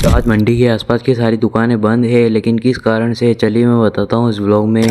तो आज मंडी के आसपास की सारी दुकानें बंद है, लेकिन किस कारण से चलिए मैं बताता हूँ इस व्लॉग में।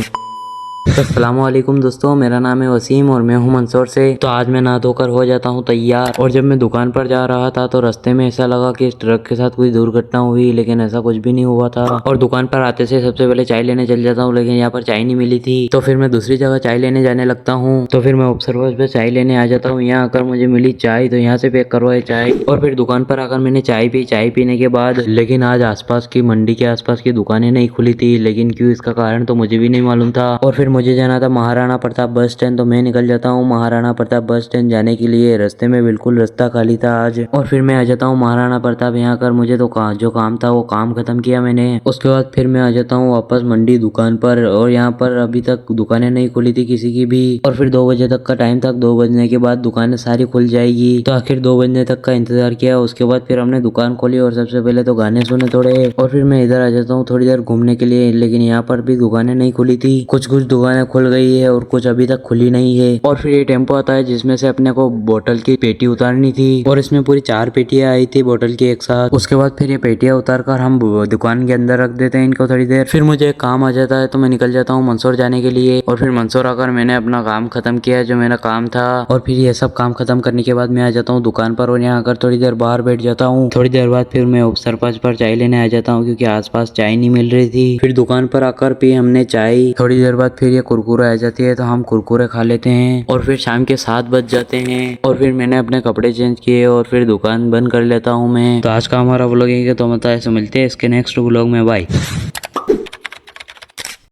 तो अस्सलामुअलैकुम दोस्तों, मेरा नाम है वसीम और मैं हूं मंदसौर से। तो आज मैं नहा धोकर हो जाता हूं तैयार, और जब मैं दुकान पर जा रहा था तो रास्ते में ऐसा लगा कि इस ट्रक के साथ कोई दुर्घटना हुई, लेकिन ऐसा कुछ भी नहीं हुआ था। और दुकान पर आते से सबसे पहले चाय लेने चल जाता हूँ, लेकिन यहाँ पर चाय नहीं मिली थी। तो फिर मैं दूसरी जगह चाय लेने जाने लगता हूँ। तो फिर मैं ऑब्जर्वर पे चाय लेने आ जाता हूँ। यहाँ आकर मुझे मिली चाय, तो यहाँ से पैक करवाए चाय, और फिर दुकान पर आकर मैंने चाय पी। चाय पीने के बाद लेकिन आज आसपास की मंडी के आसपास की दुकानें नहीं खुली थी, लेकिन क्यों इसका कारण तो मुझे भी नहीं मालूम था। और फिर मुझे जाना था महाराणा प्रताप बस स्टैंड, तो मैं निकल जाता हूँ महाराणा प्रताप बस स्टैंड जाने के लिए। रास्ते में बिल्कुल रास्ता खाली था आज, और फिर मैं आ जाता हूँ महाराणा प्रताप। यहाँ कर मुझे तो जो काम था वो काम खत्म किया मैंने। उसके बाद फिर मैं आ जाता हूँ वापस मंडी दुकान पर, और यहाँ पर अभी तक दुकानें नहीं खुली थी किसी की भी, और फिर 2 बजे तक का टाइम था। 2 बजने के बाद दुकानें सारी खुल जाएगी, तो आखिर 2 बजने तक का इंतजार किया। उसके बाद फिर हमने दुकान खोली, और सबसे पहले तो गाने सुने थोड़े, और फिर मैं इधर आ जाता हूँ थोड़ी देर घूमने के लिए। लेकिन यहाँ पर भी दुकानें नहीं खुली थी, कुछ दुकानें खुल गई है और कुछ अभी तक खुली नहीं है। और फिर ये टेम्पो आता है जिसमें से अपने को बोतल की पेटी उतारनी थी, और इसमें पूरी 4 पेटियां आई थी बोतल की एक साथ। उसके बाद फिर ये पेटियां उतार कर हम दुकान के अंदर रख देते हैं इनको थोड़ी देर। फिर मुझे एक काम आ जाता है, तो मैं निकल जाता हूँ मंदसौर जाने के लिए। और फिर मंदसौर आकर मैंने अपना काम खत्म किया जो मेरा काम था, और फिर ये सब काम खत्म करने के बाद मैं आ जाता हूँ दुकान पर, और यहाँ आकर थोड़ी देर बाहर बैठ जाता हूँ। थोड़ी देर बाद फिर मैं सरपंच पर चाय लेने आ जाता हूँ, क्योंकि आसपास चाय नहीं मिल रही थी। फिर दुकान पर आकर पी हमने चाय। थोड़ी देर बाद फिर ये कुरकुरे आ जाती है, तो हम कुरकुरे खा लेते हैं। और फिर शाम के 7 बज जाते हैं, और फिर मैंने अपने कपड़े चेंज किए और फिर दुकान बंद कर लेता हूँ मैं। तो आज का हमारा व्लॉग है, तो मतलब ऐसे मिलते हैं इसके नेक्स्ट व्लॉग में। बाय।